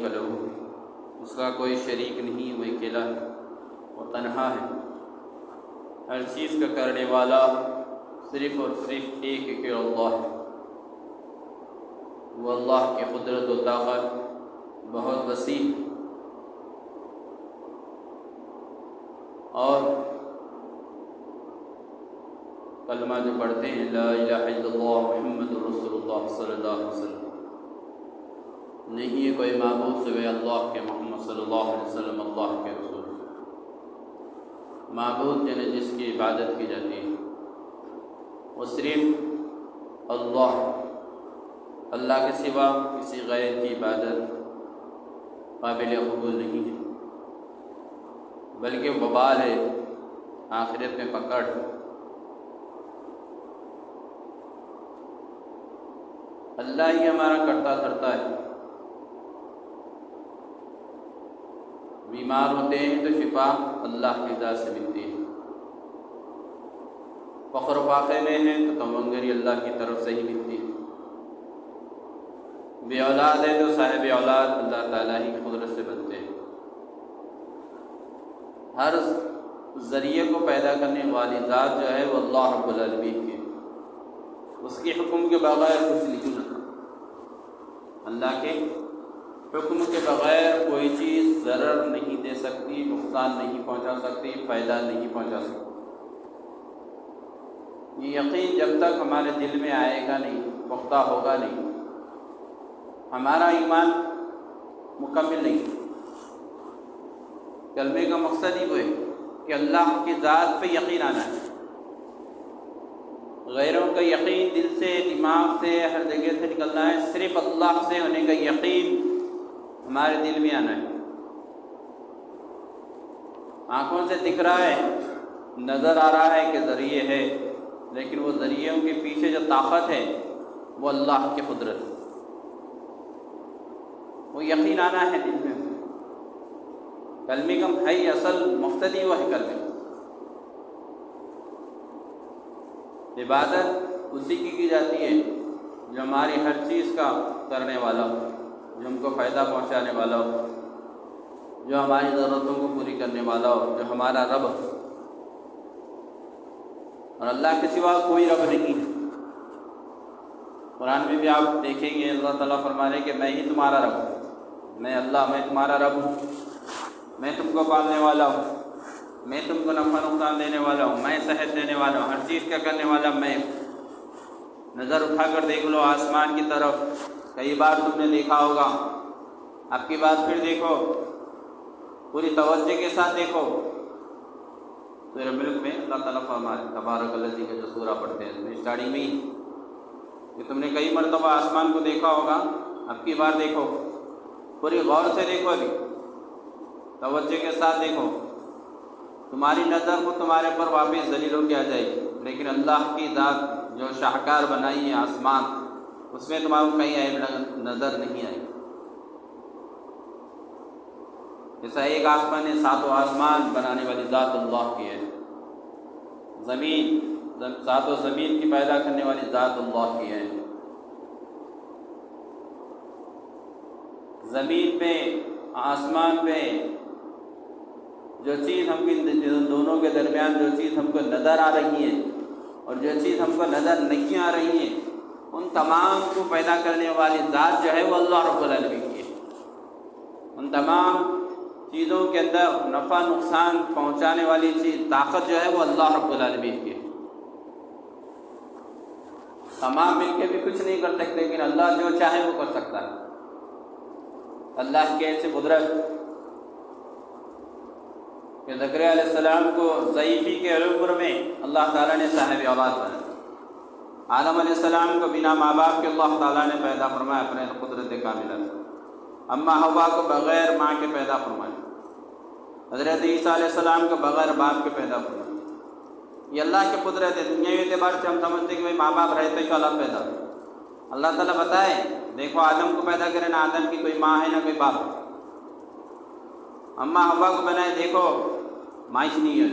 شریک لہ، اس کا کوئی شریک نہیں، وہ اکیلا ہے، وہ تنہا ہے۔ ہر چیز کا کرنے والا صرف اور صرف ایک اللہ ہے۔ وہ اللہ کی قدرت و طاقت بہت وسیع ہے، اور کلمہ جو پڑھتے ہیں لا الہ الا اللہ محمد رسول اللہ صلی اللہ علیہ وسلم، نہیں ہے کوئی معبود سوائے اللہ کے، محمد صلی اللہ علیہ وسلم اللہ کے رسول، معبود یعنی جس کی عبادت کی جاتی ہے وہ صرف اللہ، اللہ کے سوا کسی غیر کی عبادت قابل قبول نہیں ہے، بلکہ وبال ہے، آخرت میں پکڑ۔ اللہ ہی ہمارا کرتا دھرتا ہے، بیمار ہوتے ہیں تو شفا اللہ کی ذات سے ملتی ہے، فقر و فاقے میں ہیں تو تمنگری اللہ کی طرف سے ہی ملتی ہے، بے اولاد ہے تو صاحب اولاد اللہ تعالیٰ ہی کی قدرت سے بنتے ہیں۔ ہر ذریعے کو پیدا کرنے والی ذات جو ہے وہ اللہ رب العالمین کی، اس کے حکم کے بغیر کچھ نہیں ہونا، اللہ کے حکم کے بغیر کوئی چیز ضرر نہیں دے سکتی، نقصان نہیں پہنچا سکتی، فائدہ نہیں پہنچا سکتی۔ یہ یقین جب تک ہمارے دل میں آئے گا نہیں، پختہ ہوگا نہیں، ہمارا ایمان مکمل نہیں۔ کلمے کا مقصد ہی وہ ہے کہ اللہ کی ذات پہ یقین آنا ہے، غیروں کا یقین دل سے، دماغ سے، ہر جگہ سے نکلنا ہے، صرف اللہ سے ہونے کا یقین ہمارے دل میں آنا ہے۔ آنکھوں سے دکھ رہا ہے، نظر آ رہا ہے کہ ذریعے ہے، لیکن وہ ذریعوں کے پیچھے جو طاقت ہے وہ اللہ کی قدرت ہے، وہ یقین آنا ہے دل میں۔ کلمے کا ہے اصل مقصد ہی وہ ہے کلمے۔ عبادت اسی کی جاتی ہے جو ہماری ہر چیز کا کرنے والا ہو، جو ہم کو فائدہ پہنچانے والا ہو، جو ہماری ضرورتوں کو پوری کرنے والا ہو، جو ہمارا رب ہو، اور اللہ کے سوا کوئی رب نہیں ہے۔ قرآن میں بھی آپ دیکھیں گے اللہ تعالیٰ فرما رہے کہ میں ہی تمہارا رب ہوں، میں اللہ، میں تمہارا رب ہوں، میں تم کو پالنے والا ہوں، میں تم کو نفع نقصان دینے والا ہوں، میں صحت دینے والا ہوں، ہر چیز کا کرنے والا میں۔ نظر اٹھا کر دیکھ لو آسمان کی طرف، کئی بار تم نے دیکھا ہوگا، اب کی بات پھر دیکھو، پوری توجہ کے ساتھ دیکھو۔ سورہ ملک میں اللہ تعالیٰ فرمائے تبارک الذی کا جو سورہ پڑھتے ہیں اسٹارٹنگ میں ہی کہ تم نے کئی مرتبہ آسمان کو دیکھا ہوگا، اب کی بار دیکھو، پوری غور سے دیکھو، ابھی توجہ کے ساتھ دیکھو، تمہاری نظر کو تمہارے پر واپس ذلیل ہو کے آ جائے گی، لیکن اللہ کی ذات جو شاہکار بنائی ہے آسمان، اس میں تمہارے کو کہیں عیب نظر نہیں آئے گی۔ جیسا ایک آسمان ہے، ساتوں آسمان بنانے والی ذات اللہ کی ہے، زمین، ساتوں زمین کی پیدا کرنے والی ذات اللہ کی ہے۔ زمین پہ، آسمان پہ جو چیز ہم کی دونوں کے درمیان جو چیز ہم کو نظر آ رہی ہے اور جو چیز ہم کو نظر نہیں آ رہی ہے، ان تمام کو پیدا کرنے والی ذات جو ہے وہ اللہ رب العالمین کی ہے۔ ان تمام چیزوں کے اندر نفع نقصان پہنچانے والی چیز، طاقت جو ہے وہ اللہ رب العالمین کی ہے۔ تمام مل کے بھی کچھ نہیں کر سکتے، لیکن اللہ جو چاہے وہ کر سکتا ہے۔ اللہ کی ایسی قدرت کہ زکریا علیہ السلام کو ضعیفی کے عمر میں اللہ تعالیٰ نے صاحب اولاد بنایا، آدم علیہ السلام کو بنا ماں باپ کے اللہ تعالیٰ نے پیدا فرمایا اپنے قدرت کاملہ سے، اماں حوا کو بغیر ماں کے پیدا فرمایا، حضرت عیسیٰ علیہ السلام کو بغیر باپ کے پیدا فرمایا۔ یہ اللہ کی قدرت ہے۔ دنیاوی اعتبار سے ہم سمجھتے ہیں کہ ماں باپ رہتے کہ اولاد پیدا ہو، اللہ تعالیٰ بتائے دیکھو آدم کو پیدا کرے، نہ آدم کی کوئی ماں ہے نہ کوئی باپ ہے، اماں حوا کو بنائے، دیکھو مائش نہیں ہے۔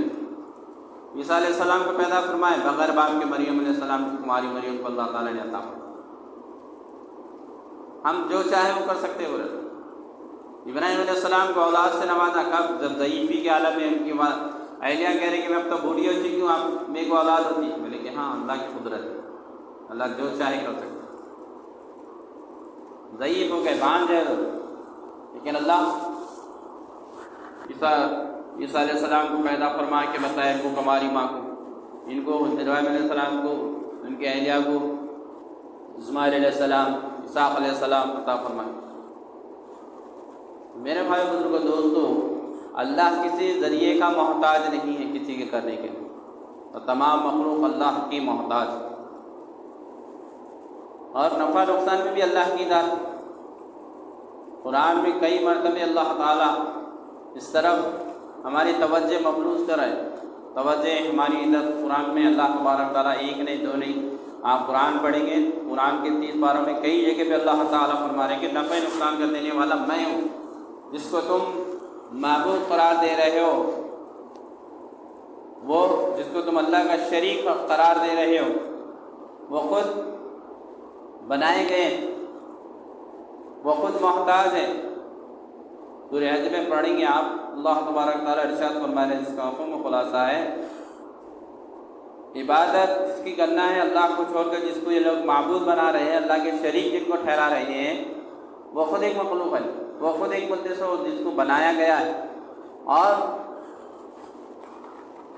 عیسیٰ علیہ السلام کو پیدا فرمائے بغیر باپ کے، مریم علیہ السلام کی کماری مریم کو اللہ تعالیٰ نے عطا فرمایا۔ ہم جو چاہے وہ کر سکتے ہو رہے، ابراہیم علیہ السلام کو اولاد سے نوازا کب؟ جب ضعیفی کے عالم میں ان کی اہلیہ کہہ رہی کہ میں اب تو بوڑھی ہو چکی ہوں، آپ میرے کو اولاد ہوتی ہے؟ بولے کہ ہاں اللہ کی قدرت ہے، اللہ جو چاہے کر سکتا ہے، ضعیف ہو کے بانجھ ہے، لیکن اللہ عیسیٰ علیہ السلام کو پیدا فرما کے بتایا ان کو کماری ماں کو، ان کو ابراہیم علیہ السلام کو، ان کے اہلیہ کو اسماعیل علیہ السلام، اسحاق علیہ السلام عطا فرمائے۔ میرے بھائی بزرگوں دوستو، اللہ کسی ذریعے کا محتاج نہیں ہے کسی کے کرنے کے لیے، اور تمام مخلوق اللہ کی محتاج ہے، اور نفع نقصان میں بھی اللہ کی ذات۔ قرآن میں کئی مرتبہ اللہ تعالیٰ اس طرف ہماری توجہ مبذول کرائے، توجہ ہماری ادھر قرآن میں اللہ تبارک تعالیٰ ایک نہیں دو نہیں، آپ قرآن پڑھیں گے قرآن کے 30 پاروں میں کئی جگہ پہ اللہ تعالیٰ فرما رہے ہیں کہ نفع نقصان کر دینے والا میں ہوں، جس کو تم معبود قرار دے رہے ہو، وہ جس کو تم اللہ کا شریک قرار دے رہے ہو، وہ خود بنائے گئے، وہ خود محتاج ہے۔ سورہ حج میں پڑھیں گے آپ، اللہ تبارک تعالیٰ ارشاد فرما رہے ہیں، جس کا مفہوم و خلاصہ ہے عبادت جس کی کرنا ہے اللہ کو چھوڑ کر، جس کو یہ لوگ معبود بنا رہے ہیں، اللہ کے شریک جن کو ٹھہرا رہے ہیں، وہ خود ایک مخلوق ہے، وہ خود ایک مقدس ہو جس کو بنایا گیا ہے، اور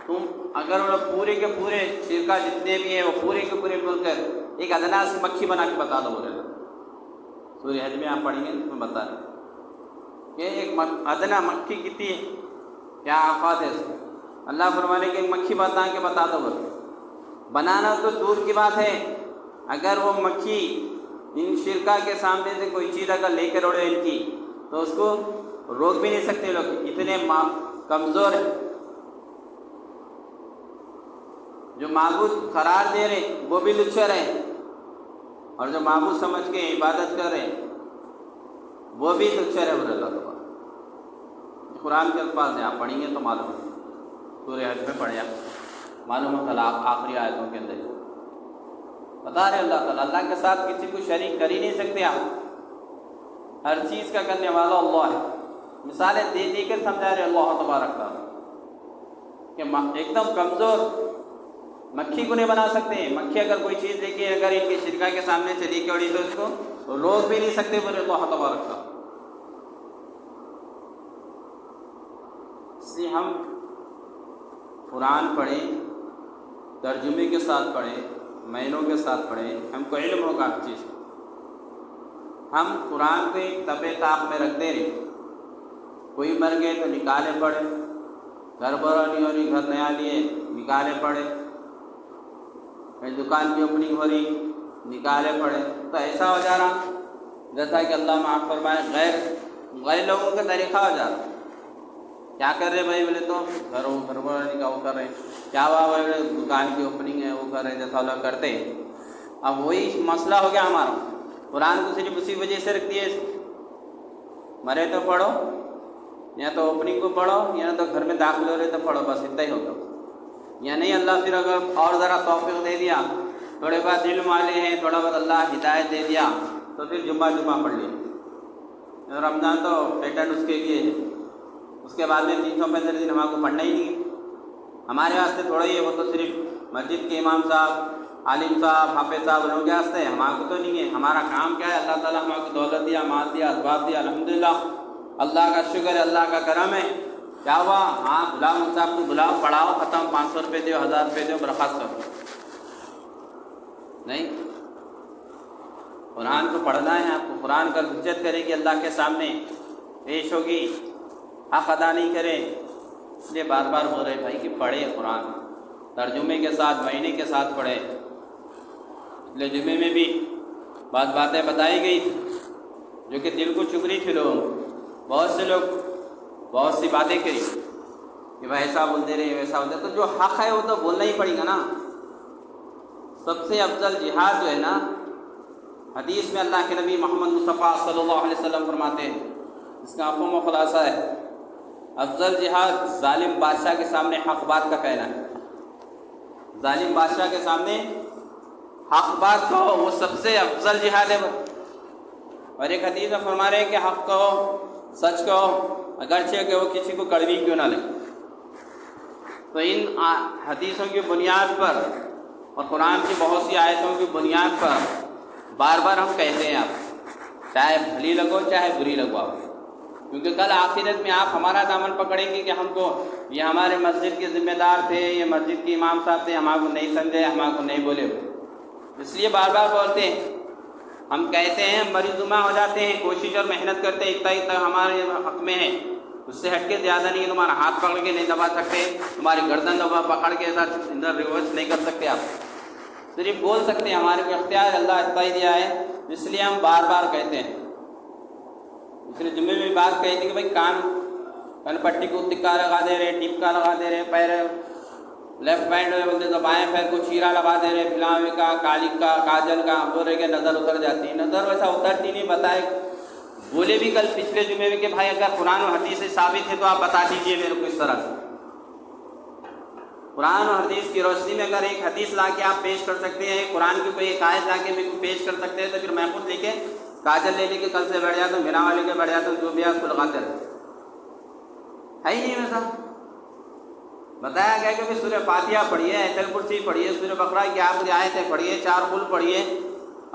تم اگر وہ پورے کے پورے شرکا جتنے بھی ہیں وہ پورے کے پورے مل کر ایک ادنا سی مکھی بنا کے بتا دو، بولے سورہ حج میں آپ پڑھیں گے تو میں بتا دیں کہ ایک ادنا مکھی کتنی کیا آفات ہے اس کو، اللہ فرمانے کہ ایک مکھی بنا کے بتا دو، بولے بنانا تو دور کی بات ہے، اگر وہ مکھی ان شرکا کے سامنے سے کوئی چیز اگر لے کر اڑے ان کی تو اس کو روک بھی نہیں سکتے لوگ، اتنے کمزور ہیں۔ جو معبود قرار دے رہے وہ بھی لچر ہیں، اور جو معبود سمجھ کے عبادت کر رہے وہ بھی لچر ہے، بولے اللہ تعالیٰ۔ قرآن کے الفاظ ہیں، آپ پڑھیں گے تو معلوم ہے، سورہ حج میں پڑھیں آپ، معلوم ہے طلاق آخری آیتوں کے اندر بتا رہے اللہ تعالیٰ اللہ کے ساتھ کسی کو شریک کر ہی نہیں سکتے آپ، ہر چیز کا کرنے والا اللہ ہے۔ مثالیں دے دے کر سمجھا رہے اللہ تبارک تعالیٰ کہ ایک دم کمزور مکھی کو نہیں بنا سکتے، مکھی اگر کوئی چیز دیکھے اگر ان کے شرکا کے سامنے سے لے کے اڑی تو اس کو روک بھی نہیں سکتے، بولے اللہ تبارک تعالیٰ۔ اس لیے ہم قرآن پڑھیں، ترجمے کے ساتھ پڑھیں، معنوں کے ساتھ پڑھیں، ہم کو علم ہوگا ہر چیز، ہم قرآن کو ایک طبع طاق میں رکھتے رہیں، کوئی مر گئے تو نکالے پڑھے، گھر بڑا نہیں ہو رہی گھر نیا لیے نکالے پڑھے، کہیں دکان کی اوپننگ ہو رہی نکالے پڑھے، تو ایسا ہو جا رہا جیسا کہ اللہ معاف فرمائے غیر لوگوں کا طریقہ ہو جا رہا۔ کیا کر رہے بھائی؟ بولے تو گھر بڑا نہیں کا وہ کر رہے، کیا ہوا بھائی؟ دکان کی اوپننگ ہے وہ کر رہے جیسا لوگ کرتے ہیں۔ اب وہی مسئلہ ہو گیا ہمارا، قرآن کو صرف اسی وجہ سے رکھتی ہے، مرے تو پڑھو، یا تو اوپننگ کو پڑھو، یا تو گھر میں داخل ہو رہے تو پڑھو، بس اتنا ہی ہوگا۔ یا نہیں اللہ پھر اگر اور ذرا توفیق دے دیا، تھوڑے بہت علم والے ہیں، تھوڑا بہت اللہ ہدایت دے دیا تو پھر جمعہ پڑھ لیا۔ رمضان تو پیٹرن اس کے لیے ہے، اس کے بعد میں 365 دن ہمارے کو پڑھنا ہی نہیں ہے، ہمارے واسطے تھوڑا ہی ہے، وہ تو صرف مسجد کے امام صاحب، عالم صاحب، حافظ صاحب لوگوں کے واسطے ہے، ہمارے کو تو نہیں ہے۔ ہمارا کام کیا ہے؟ اللہ تعالیٰ ہمارے کو دولت دیا، مال دیا، اسباب دیا، الحمدللہ اللہ کا شکر ہے، اللہ کا کرم ہے۔ کیا ہوا؟ ہاں بلاؤ صاحب کو بلاؤ، پڑھاؤ، ختم، 500 روپے دو، 1000 روپے دو، برخاست کرو۔ نہیں، قرآن کو پڑھنا ہے آپ کو، قرآن کا حجت کرے گی اللہ کے سامنے پیش ہوگی، حق ادا نہیں کرے، اس لیے بار بار بول رہے بھائی کہ پڑھے قرآن، ترجمے کے ساتھ، معنی کے ساتھ پڑھے۔ اس لیے جمعے میں بھی بعض باتیں بتائی گئی جو کہ دل کو چبھ رہی تھی لوگوں، بہت سے لوگ بہت سی باتیں کری کہ بھائی ایسا بولتے رہے ویسا بولتے، تو جو حق ہے وہ تو بولنا ہی پڑے گا نا۔ سب سے افضل جہاد جو ہے نا، حدیث میں اللہ کے نبی محمد مصطفیٰ صلی اللہ علیہ وسلم فرماتے ہیں، اس کا مفہوم و خلاصہ ہے، افضل جہاد ظالم بادشاہ کے سامنے حق بات کا کہنا ہے۔ ظالم بادشاہ کے سامنے حق بات کہو، وہ سب سے افضل جہاد ہے وہ۔ اور ایک حدیث میں فرما رہے ہیں کہ حق کہو، سچ کہو اگرچہ کہ وہ کسی کو کڑوی کیوں نہ لگے۔ تو ان حدیثوں کی بنیاد پر اور قرآن کی بہت سی آیتوں کی بنیاد پر بار بار ہم کہتے ہیں آپ، چاہے بھلی لگو چاہے بری لگو آپ، کیونکہ کل آخرت میں آپ ہمارا دامن پکڑیں گے کہ ہم کو یہ ہمارے مسجد کے ذمہ دار تھے، یہ مسجد کے امام صاحب تھے، ہمارے کو نہیں سمجھے، ہمارے کو نہیں بولے، اس لیے بار بار بولتے ہیں، ہم کہتے ہیں، مریض ہو جاتے ہیں، کوشش اور محنت کرتے ہیں، اتنا ہمارے حق میں ہے، اس سے ہٹ کے زیادہ نہیں، تمہارا ہاتھ پکڑ کے نہیں دبا سکتے، تمہاری گردن پکڑ کے ایسا ادھر ریورس نہیں کر سکتے، آپ صرف بول سکتے ہیں، ہمارے کو اختیار اللہ اتنا ہی دیا ہے، اس لیے ہم بار بار کہتے ہیں۔ اس لیے جمعے میں بات کہی تھی کہ بھائی کان پٹی کو ٹکا لگا دے رہے، ٹپکا لگا دے رہے، پیر لیفٹ پینٹ بولتے تو بائیں پیر کو چیرا لگا دے رہے، فلاوے کا، کالک کا، کاجل کا، بول رہے کہ نظر اتر جاتی ہے، نظر ویسا اترتی نہیں، بتائے بولے بھی کل پچھلے جمعے میں کہ بھائی اگر قرآن و حدیث سے ثابت ہے تو آپ بتا دیجئے میرے کو اس طرح سے۔ قرآن و حدیث کی روشنی میں اگر ایک حدیث لا کے آپ پیش کر سکتے ہیں، قرآن کی کوئی ایک آیت لا کے میرے کو پیش کر سکتے ہیں، تو پھر میں خود لے کے کاجل لے کے کل سے بیٹھ جاتا ہوں، بنا والے کے بیٹھ جاتا ہوں، جو بھی آپ کو لگاتے رہتے ہے ہی نہیں ویسا۔ بتایا گیا کہ سورہ فاتحہ پڑھیے، آیت الکرسی پڑھیے، سورہ بقرہ کی آخری آیتیں پڑھیے، 4 قل پڑھیے،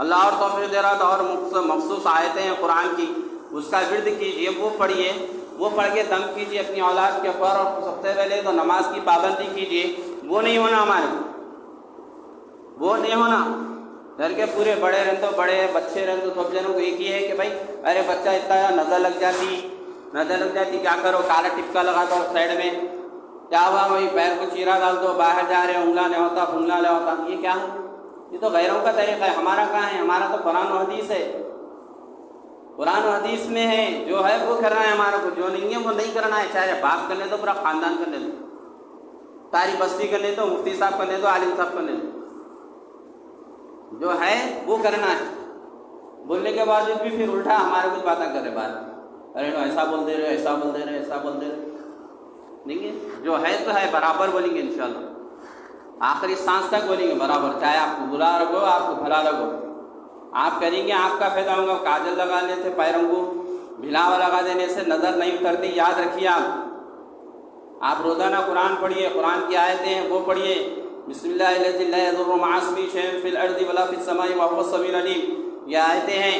اللہ اور توفیق دے رہا تھا، اور مخصوص آیتیں ہیں قرآن کی، اس کا ورد کیجیے، وہ پڑھیے، وہ پڑھ کے دم کیجیے اپنی اولاد کے اوپر، اور سب سے پہلے تو نماز کی پابندی کیجیے۔ وہ نہیں ہونا ہمارے کو، وہ نہیں ہونا۔ گھر کے پورے بڑے رہن تو بڑے، بچے رہن تو سب جنوں کو ایک ہی ہے کہ بھائی ارے بچہ اتنا نظر لگ جاتی، کیا کرو، کالا ٹپکا لگا دو سائڈ میں، کیا ہوا وہی پیر کو چیرا ڈال دو، باہر جا رہے انگلا نہیں ہوتا، پھنگلا نہیں ہوتا، یہ کیا ہے؟ یہ تو غیروں کا طریقہ ہے، ہمارا کہاں ہے؟ ہمارا تو قرآن و حدیث ہے، قرآن و حدیث میں ہے، جو ہے وہ کرنا ہے ہمارا کو، جو نہیں ہے وہ نہیں کرنا ہے، چاہے باپ کرنے دو، پورا خاندان کرنے دو، ساری بستی کرنے دو، مفتی صاحب کرنے دو، عالم صاحب کرنے دو، جو ہے وہ کرنا ہے۔ بولنے کے باوجود بھی پھر الٹا ہمارے کچھ باتیں کر رہے بات، ارے نو ایسا بول دے رہے، ایسا بول دے رہے، ایسا بول دے رہے، نہیں ہے، جو ہے تو ہے، برابر بولیں گے انشاءاللہ، آخری سانس تک بولیں گے برابر، چاہے آپ کو برا لگو، آپ کو بھلا لگو، آپ کریں گے آپ کا فائدہ ہوگا۔ کاجل لگانے سے، پیروں کو بھلاوا لگا دینے سے نظر نہیں اترتی، یاد رکھیے آپ روزانہ قرآن پڑھیے، قرآن کی آیتیں ہیں وہ پڑھیے، بسم اللہ الذی لا یضر مع اسمہ شیء فی الارض ولا فی السماء وهو السمیع العلیم، یہ آیتیں ہیں،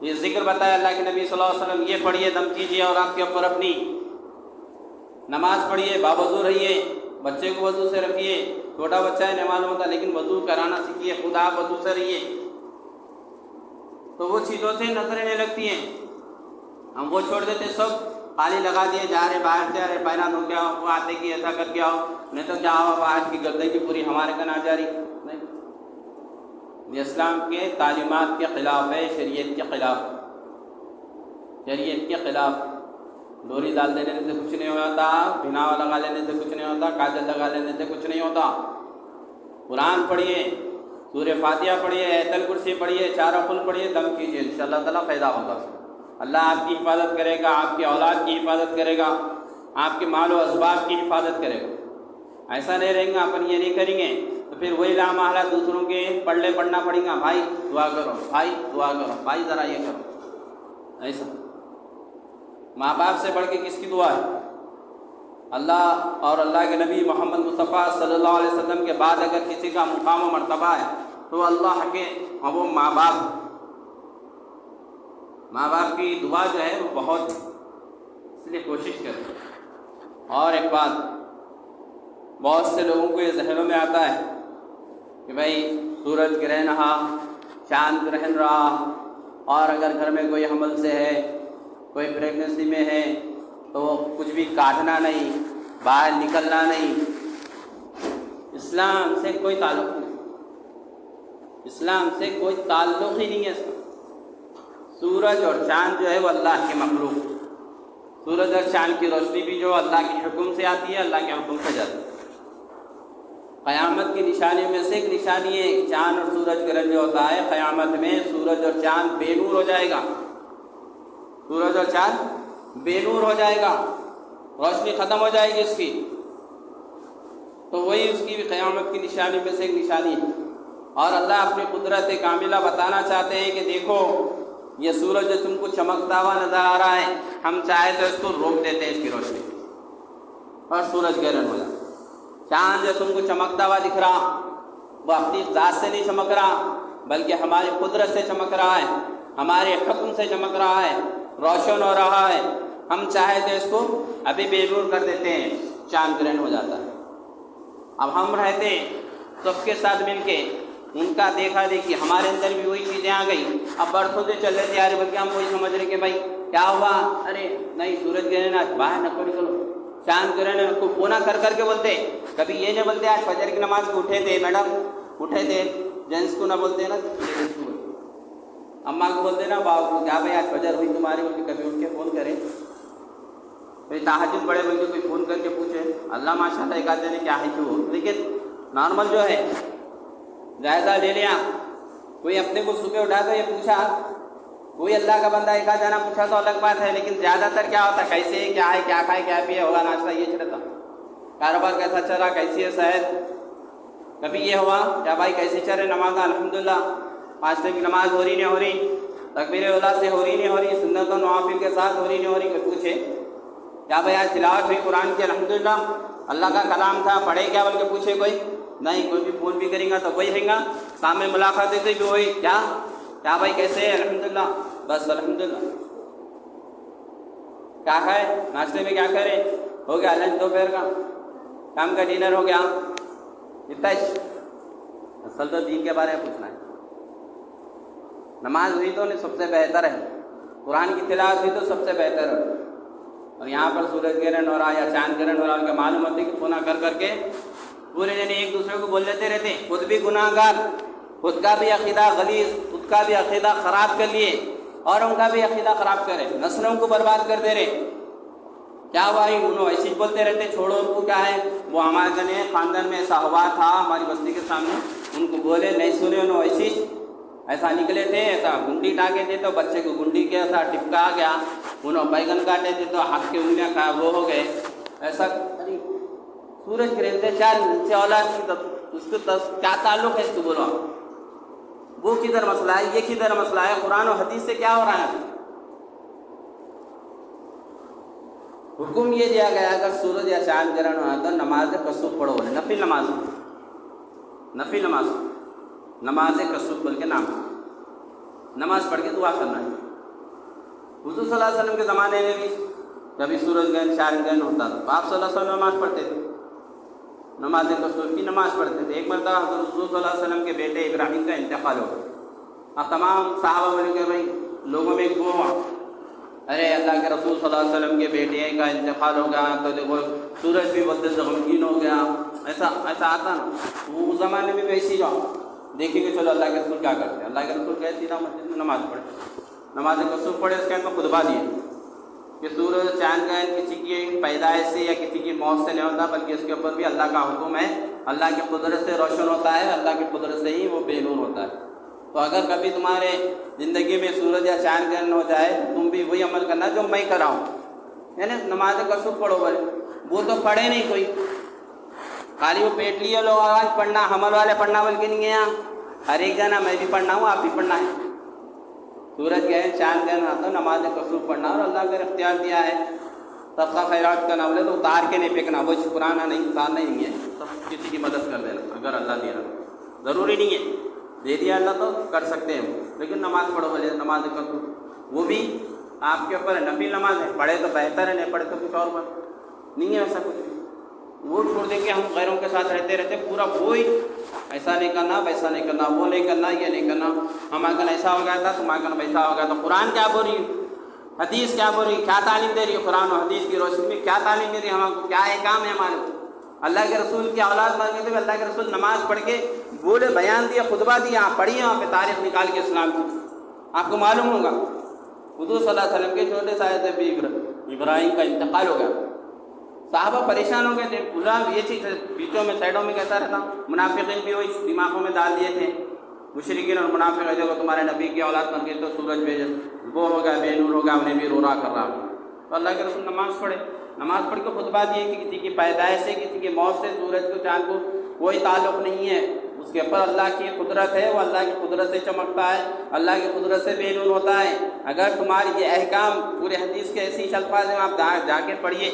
یہ ذکر بتایا اللہ کے نبی صلی اللہ علیہ وسلم، یہ پڑھیے، دم کیجیے، اور آپ کے اوپر اپنی نماز پڑھیے، باوضو رہیے، بچے کو وضو سے رکھیے، چھوٹا بچہ ہے نہیں معلوم ہوتا لیکن وضو کرانا سیکھیے، خود آپ وضو سے رہیے، تو وہ چیزوں سے نظریں نہیں لگتی ہیں۔ ہم وہ چھوڑ دیتے، سب خالی لگا دیے، جا رہے باہر جا رہے، پہنا دھو کے آؤ، وہ آتے کہ ایسا کر کے آؤ، نہیں تو کیا ہوا آج کی گردن کی پوری ہمارے کا نہ جاری، نہیں، یہ اسلام کے تعلیمات کے خلاف ہے، شریعت کے خلاف، شریعت کے خلاف۔ ڈوری ڈال دینے سے کچھ نہیں ہوتا، بھناوا لگا لینے سے کچھ نہیں ہوتا، کاجل لگا لینے سے کچھ نہیں ہوتا۔ قرآن پڑھیے، سورہ فاتحہ پڑھیے، آیت الکرسی پڑھیے، 4 قل پڑھیے، دم کیجیے، انشاءاللہ تعالیٰ فائدہ ہوگا، اللہ آپ کی حفاظت کرے گا، آپ کی اولاد کی حفاظت کرے گا، آپ کے مال و اسباب کی حفاظت کرے گا۔ ایسا نہیں رہیں گا، اپن یہ نہیں کریں گے تو پھر وہی لامحالہ دوسروں کے پڑھنا پڑے گا، بھائی دعا کرو، بھائی دعا کرو، بھائی ذرا یہ کرو، ایسا۔ ماں باپ سے بڑھ کے کس کی دعا ہے؟ اللہ اور اللہ کے نبی محمد مصطفیٰ صلی اللہ علیہ وسلم کے بعد اگر کسی کا مقام و مرتبہ ہے تو اللہ کے، وہ ماں باپ کی دعا جو ہے وہ بہت، اس لیے کوشش کریں۔ اور ایک بات، بہت سے لوگوں کو یہ ذہنوں میں آتا ہے کہ بھائی سورج گرہن رہا، چاند گرہن رہا، اور اگر گھر میں کوئی حمل سے ہے، کوئی پریگننسی میں ہے تو کچھ بھی کاٹنا نہیں، باہر نکلنا نہیں۔ اسلام سے کوئی تعلق نہیں، اسلام سے کوئی تعلق ہی نہیں ہے اس کا۔ سورج اور چاند جو ہے وہ اللہ کے مخلوق، سورج اور چاند کی روشنی بھی جو اللہ کے حکم سے آتی ہے، اللہ کے حکم سے جاتی ہے۔ قیامت کی نشانیوں میں سے ایک نشانی ہے، چاند اور سورج گرہن جو ہوتا ہے، قیامت میں سورج اور چاند بے نور ہو جائے گا، سورج اور چاند بے نور ہو جائے گا، روشنی ختم ہو جائے گی اس کی، تو وہی اس کی بھی قیامت کی نشانی میں سے ایک نشانی ہے۔ اور اللہ اپنی قدرت کاملہ بتانا چاہتے ہیں کہ دیکھو یہ سورج جو تم کو چمکتا ہوا نظر آ رہا ہے، ہم چاہے تو اس کو روک دیتے ہیں اس کی روشنی اور سورج گرہن ہو جاتا۔ چاند جو تم کو چمکتا ہوا دکھ رہا، وہ اپنی ذات سے نہیں چمک رہا بلکہ ہماری قدرت سے چمک رہا ہے، ہمارے حکم سے چمک رہا ہے، روشن ہو رہا ہے۔ ہم چاہے تو اس کو ابھی بے نور کر دیتے ہیں، چاند گرہن ہو جاتا ہے۔ اب ہم رہتے سب کے ساتھ مل کے ان کا دیکھا دیکھی، ہمارے اندر بھی وہی چیزیں آ گئی۔ اب برسوں سے چل رہے تھے یار، بلکہ ہم وہی سمجھ رہے کہ بھائی کیا ہوا، ارے نہیں سورج گرہن آج باہر نہ نکلو، چاند گرہن کو فون کر کر کے بولتے، کبھی یہ نہیں بولتے آج فجر کی نماز کو اٹھے تھے میڈم، اٹھے تھے، جینس کو نہ بولتے نا، اماں کو بولتے نا باپ کو، کیا بھائی آج فجر ہوئی تمہاری، بول کے کبھی اٹھ کے فون کرے، پھر تہجد پڑھے بول کے کوئی فون کر کے پوچھے، اللہ ماشاء اللہ ایک آدھ نے کیا ہے کیوں، لیکن نارمل جو ہے جائزہ لے لیا۔ کوئی اپنے کو صبح اٹھا تو یہ پوچھا، کوئی اللہ کا بندہ ایک آدھ جانا پوچھا تو الگ بات ہے، لیکن زیادہ تر کیا ہوتا ہے کیسے ہے، کیا ہے، کیا کھائے، کیا پیے، ہوگا ناشتہ، یہ چلتا، کاروبار کیسا چل رہا، کیسی ہے صحت، کبھی یہ ہوا کیا بھائی کیسے چل رہے نماز، الحمدللہ 5 ٹائم کی نماز ہو رہی نہیں ہو رہی، تکبیر اولا سے ہو رہی نہیں ہو رہی، سنت و نوافل کے ساتھ ہو رہی نہیں ہو رہی، کوئی پوچھے کیا بھائی آج تلاوت ہوئی قرآن کی، الحمدللہ اللہ کا کلام تھا، پڑھے کیا بول کے پوچھے کوئی نہیں، کوئی بھی فون بھی کریں گا تو وہی رہیں گا، سامنے ملاقات ہوئی بھی وہی کیا بھائی کیسے ہے، الحمدللہ، بس الحمدللہ۔ کیا کھائے، ناشتے میں کیا کرے، ہو گیا لنچ دوپہر کا، شام کا ڈنر ہو گیا، اتنا ہی۔ اصل تو دین کے بارے میں پوچھنا ہے۔ نماز ہوئی تو سب سے بہتر ہے، قرآن کی تلاوت ہوئی تو سب سے بہتر ہے، اور یہاں پر سورج گرہن ہو رہا یا چاند گرہن ہو رہا، ان کا معلوم ہوتی کہ فون کر کر کے پورے جنے ایک دوسرے کو بول لیتے رہتے، خود بھی گناہ گار، خود کا بھی عقیدہ غلیظ، خود کا بھی عقیدہ خراب کر لیے اور ان کا بھی عقیدہ خراب کرے، نسلوں کو برباد کر دے رہے۔ کیا بھائی انہوں ایسے ہی بولتے رہتے، چھوڑو ان کو، کیا ہے وہ ہمارے جنے خاندان میں ایسا ہوا تھا، ہماری بستی کے سامنے، ان کو بولے نہیں سنے، انہوں ایسا نکلے تھے، ایسا گنڈی ٹاکے تھے تو بچے کو گنڈی کے ایسا ٹپکا آ گیا، انہوں بیگن کاٹے تھے تو ہاتھ کے انگلیاں کا وہ ہو گئے، ایسا سورج گرہن سے چار اولاد کی اس کو کیا تعلق ہے، اس کو بولو وہ کدھر مسئلہ ہے، یہ کدھر مسئلہ ہے، قرآن و حدیث سے کیا ہو رہا ہے؟ حکم یہ دیا گیا اگر سورج یا چاند گرہن ہوا تو نماز کسوف پڑھو، بولے نفل نماز نماز کسوف بول کے نام، نماز پڑھ کے دعا کرنا ہے۔ حضور صلی اللہ علیہ وسلم کے زمانے میں بھی کبھی سورج گرہن چاند گرہن ہوتا تھا تو آپ صلی اللہ علیہ وسلم نماز پڑھتے تھے، نماز کسوف کی نماز پڑھتے تھے۔ ایک مرتبہ حضور صلی اللہ علیہ وسلم کے بیٹے ابراہیم کا انتقال ہو گیا، اب تمام صحابہ بولے کہ بھائی لوگوں میں کیوں ہوا، ارے اللہ کے رسول صلی اللہ علیہ وسلم کے بیٹے کا انتقال ہو گیا تو دیکھو سورج بھی بولتے غمگین ہو گیا، ایسا آتا نا، وہ اس زمانے میں بھی ایسی جاؤ دیکھیں گے، چلو اللہ کے رسول کیا کرتے ہیں، اللہ کے رسول کہتے سیدھا مسجد میں نماز پڑھے، نماز کسوف پڑھے، اس کے اندر خطبہ دیے کہ سورج چاند گرہن کسی کی پیدائش سے یا کسی کی موت سے نہیں ہوتا، بلکہ اس کے اوپر بھی اللہ کا حکم ہے، اللہ کی قدرت سے روشن ہوتا ہے، اللہ کی قدرت سے ہی وہ بے نور ہوتا ہے۔ تو اگر کبھی تمہارے زندگی میں سورج یا چاند گرہن ہو جائے تم بھی وہی عمل کرنا جو میں کر رہا ہوں، یعنی نماز کسوف پڑھو، بولے وہ تو پڑھے نہیں کوئی، خالی وہ پیٹ لیے لوگ آواز پڑھنا، حمل والے پڑھنا بول کے نہیں گیا، ہر ایک جانا میں بھی پڑھنا ہوں، آپ بھی پڑھنا ہے، سورج گرہن چاند گرہن آتا ہے نماز کسوف پڑھنا، اور اللہ کا اختیار دیا ہے صدقہ خیرات کا ناول ہے تو اتار کے نہیں پھینکنا، وہ شکرانہ نہیں اتارنا نہیں ہے، سب کسی کی مدد کر دینا اگر اللہ دے رہا، ضروری نہیں ہے دے دیا اللہ تو کر سکتے ہیں، لیکن نماز پڑھو، بولے نماز کسوف وہ بھی آپ کے اوپر ہے، نفل نماز ہے، پڑھے تو بہتر ہے، نہیں پڑھے تو کچھ اور بات نہیں ہے، ایسا کچھ بھی وہ چھوڑ دیں کہ ہم غیروں کے ساتھ رہتے پورا وہی ایسا نہیں کرنا، ویسا نہیں کرنا، وہ نہیں کرنا، یہ نہیں کرنا، ہمارے کن ایسا ہو گیا تھا تمہارے کن ویسا ہو گیا تھا۔ قرآن کیا بول رہی ہے، حدیث کیا بول رہی ہے، کیا تعلیم دے رہی ہے، قرآن و حدیث کی روشنی میں کیا تعلیم دے رہی ہے، ہمارے کو کیا احکام ہے، ہمارے اللہ کے رسول کی اولاد بن کے اللہ کے رسول نماز پڑھ کے بولے، بیان دیا، خطبہ دیا، آپ پڑھیے وہاں پہ تاریخ نکال کے اسلام کی، آپ کو معلوم ہوگا حضور صلی اللہ علیہ وسلم کے چھوٹے صاحب بھی ابراہیم کا انتقال ہو گیا، صحابہ پریشان ہو گئے تھے، پورا یہ چیز بیچوں میں سائڈوں میں کہتا رہتا، منافقین بھی وہی دماغوں میں ڈال دیے تھے، مشرکین اور منافق ہے جو تمہارے نبی کی اولاد بن گئی تو سورج بھیج وہ ہو گیا، بے نور ہو گیا، انہیں بھی رو رہا کر رہا، تو اللہ کے رسول نماز پڑھے، نماز پڑھ کے خطبہ دیے کہ کسی کی پیدائش سے کسی کی موت سے سورج کو چاند کو کوئی تعلق نہیں ہے، اس کے اوپر اللہ کی قدرت ہے، وہ اللہ کی قدرت سے چمکتا ہے، اللہ کی قدرت سے بے نور ہوتا ہے۔ اگر تمہاری یہ احکام پورے حدیث کے ایسی الفاظ ہیں، آپ جا کے پڑھیے،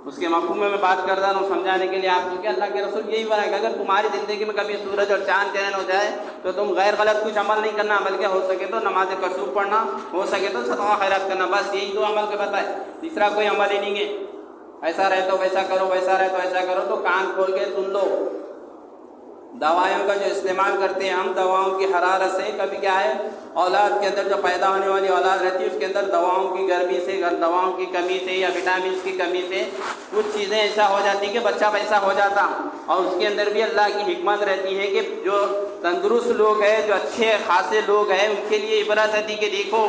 اس کے مفہوم میں بات کر رہا ہوں سمجھانے کے لیے آپ کو کہ اللہ کے رسول یہی بنا کہ اگر تمہاری زندگی میں کبھی سورج اور چاند چین ہو جائے تو تم غیر غلط کچھ عمل نہیں کرنا، بلکہ ہو سکے تو نماز کسوف پڑھنا، ہو سکے تو صدقہ خیرات کرنا، بس یہی دو عمل کے بتائے، تیسرا کوئی عمل ہی نہیں ہے۔ ایسا رہے تو ویسا کرو، ویسا رہے تو ایسا کرو، تو کان کھول کے سن لو۔ دوائیوں کا جو استعمال کرتے ہیں ہم، دواؤں کی حرارت سے کبھی کیا ہے، اولاد کے اندر جو پیدا ہونے والی اولاد رہتی ہے اس کے اندر دواؤں کی گرمی سے، دواؤں کی کمی سے یا وٹامنس کی کمی سے کچھ چیزیں ایسا ہو جاتی کہ بچہ ویسا ہو جاتا، اور اس کے اندر بھی اللہ کی حکمت رہتی ہے کہ جو تندرست لوگ ہیں، جو اچھے خاصے لوگ ہیں، ان کے لیے عبرت رہتی کہ دیکھو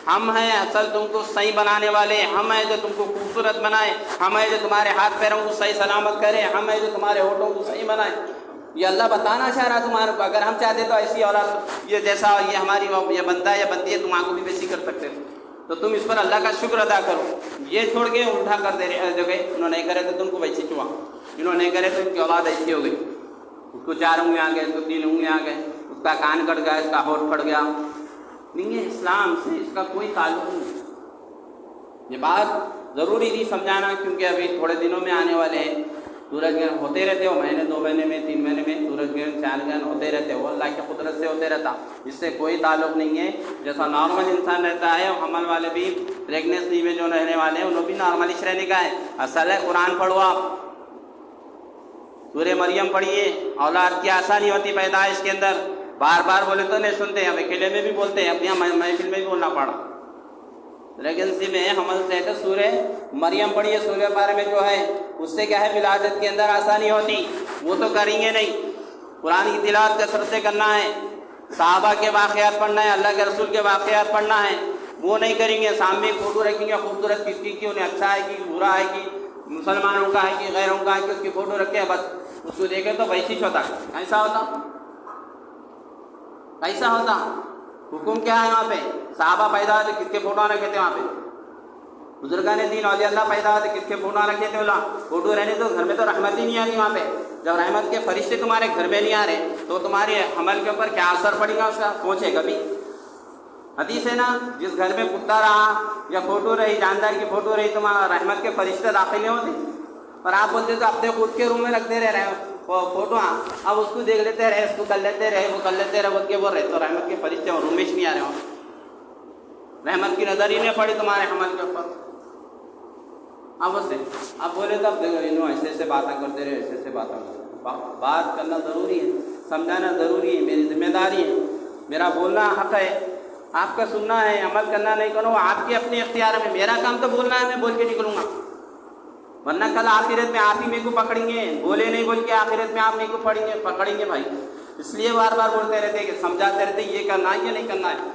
ہم ہیں اصل تم کو صحیح بنانے والے، ہم ہیں جو تم کو خوبصورت بنائے، ہم ہیں جو تمہارے ہاتھ پیروں کو صحیح سلامت کرے، ہم ہیں جو تمہارے ہونٹوں کو صحیح بنائے۔ یہ اللہ بتانا چاہ رہا تمہارے کو، اگر ہم چاہتے تو ایسی اولاد یہ جیسا یہ ہماری یہ بندہ یا بندی ہے تم آنکھوں بھی ویسی کر سکتے تو تم اس پر اللہ کا شکر ادا کرو۔ یہ چھوڑ کے الٹا کر دے رہے جو کہ انہوں نے نہیں کرے تو تم کو ویسی چوا، انہوں نے نہیں کرے تو ان کی اولاد ایسی ہو گئی، اس کو 4 انگلیاں آ گئے، اس کو 3 انگلیاں آ گئے، اس کا کان کٹ گیا، اس کا ہونٹ پھٹ گیا۔ نہیں ہے، اسلام سے اس کا کوئی تعلق نہیں۔ یہ بات ضروری تھی سمجھانا، کیونکہ ابھی تھوڑے دنوں میں آنے والے ہیں، سورج گرہن ہوتے رہتے ہو، مہینے 2 مہینے میں 3 مہینے میں سورج گرہن چاند گرہن ہوتے رہتے ہو، اللہ کی قدرت سے ہوتے رہتا، اس سے کوئی تعلق نہیں ہے۔ جیسا نارمل انسان رہتا ہے، حمل والے بھی پریگنینسی میں جو رہنے والے ہیں انہوں بھی نارملش رہنے کا ہے۔ اصل ہے قرآن پڑھو، آپ سورہ مریم پڑھیے، اولاد کی آسانی ہوتی پیدائش کے اندر، بار بار بولے تو نہیں سنتے، ہم اکیلے میں بھی بولتے ہیں، اپنی محفل میں بھی بولنا پڑا، پریگنسی میں حمل سے تو سورہ مریم پڑھیے، سورہ بارے میں جو ہے اس سے کیا ہے ولادت کے اندر آسانی ہوتی، وہ تو کریں گے نہیں۔ قرآن کی تلاوت کثرت سے کرنا ہے، صحابہ کے واقعات پڑھنا ہے، اللہ کے رسول کے واقعات پڑھنا ہے، وہ نہیں کریں گے۔ سامنے ایک فوٹو رکھیں گے خوبصورت کس کی انہیں اچھا ہے کہ برا ہے کہ مسلمانوں کا ہے کہ غیروں کا ہے کہ اس کی فوٹو رکھے، بس اس کو دیکھے تو ویسی ہوتا، ایسا ہوتا، ایسا ہوتا۔ حکم کیا ہے وہاں پہ؟ صحابہ پیدا ہوتے کس کے فوٹو رکھے تھے وہاں پہ؟ بزرگان دین اولیاء اللہ پیدا ہوتے کس کے فوٹو رکھے تھے؟ فوٹو رہنے تو گھر میں تو رحمت ہی نہیں آ رہی وہاں پہ۔ جب رحمت کے فرشتے تمہارے گھر میں نہیں آ رہے تو تمہارے حمل کے اوپر کیا اثر پڑے گا اس کا؟ سوچے کبھی؟ حدیث ہے نا، جس گھر میں کتا رہا یا فوٹو رہی، جاندار کی فوٹو رہی، تمہارا رحمت کے فرشتے داخل نہیں ہوتے، پر آپ بولتے تو اپنے خود کے روم میں رکھتے رہے فوٹو، اب اس کو دیکھ لیتے رہے، اس کو کر لیتے رہے، وہ کر لیتے رہے، بول کے بول رہے تو رحمت کے فرشتے روم میں نہیں آ رہے ہوں، رحمت کی نظر ہی نہیں پڑی تمہارے حمل کے اوپر۔ اب اس سے اب بولے تو اب انہوں ایسے ایسے باتیں کرتے رہے، ایسے ایسے باتیں کرتے، بات کرنا ضروری ہے، سمجھانا ضروری ہے، میری ذمہ داری ہے، میرا بولنا حق ہے، آپ کا سننا ہے، عمل کرنا نہیں کرو آپ کے اپنے اختیار میں، میرا کام تو بولنا ہے، میں بول کے نکلوں گا، ورنہ کل آخرت میں آپ ہی میرے کو پکڑیں گے، بولے نہیں بول کے آخرت میں آپ میرے کو پکڑیں گے بھائی۔ اس لیے بار بار بولتے رہتے کہ سمجھاتے رہتے یہ کرنا ہے یہ نہیں کرنا ہے۔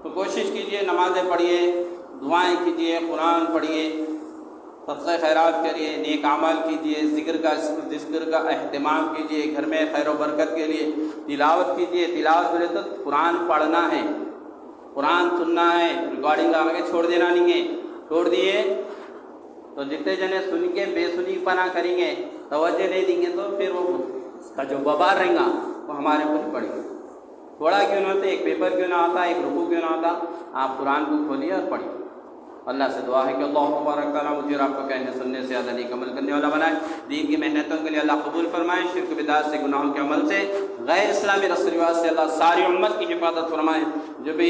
تو کوشش کیجئے، نمازیں پڑھیے، دعائیں کیجئے، قرآن پڑھیے، صدقہ خیرات کریے، نیک اعمال کیجئے، ذکر کا اہتمام کیجئے، گھر میں خیر و برکت کے لیے تلاوت کیجئے۔ تلاوت بولے تو قرآن پڑھنا ہے، قرآن سننا ہے، ریکارڈنگ لگا کے چھوڑ دینا نہیں ہے، چھوڑ دیے تو جتنے جنے سن کے بے سنی پناہ کریں گے، توجہ نہیں دیں گے تو پھر وہ اس کا جو وبال رہے گا وہ ہمارے اوپر پڑے گا۔ تھوڑا کیوں نہ ہوتا، ایک پیپر کیوں نہ آتا، ایک رکوع کیوں نہ آتا، آپ قرآن کو کھولیے اور پڑھیے۔ اللہ سے دعا ہے کہ اللہ تبارک تعالیٰ مجھے اور آپ کو کہنے سننے سے زیادہ نیک عمل کرنے والا بنائے، دین کی محنتوں کے لیے اللہ قبول فرمائے، شرک بدعت سے، گناہوں کے عمل سے، غیر اسلامی رسم و رواج سے اللہ ساری امت کی حفاظت فرمائے۔ جو بھی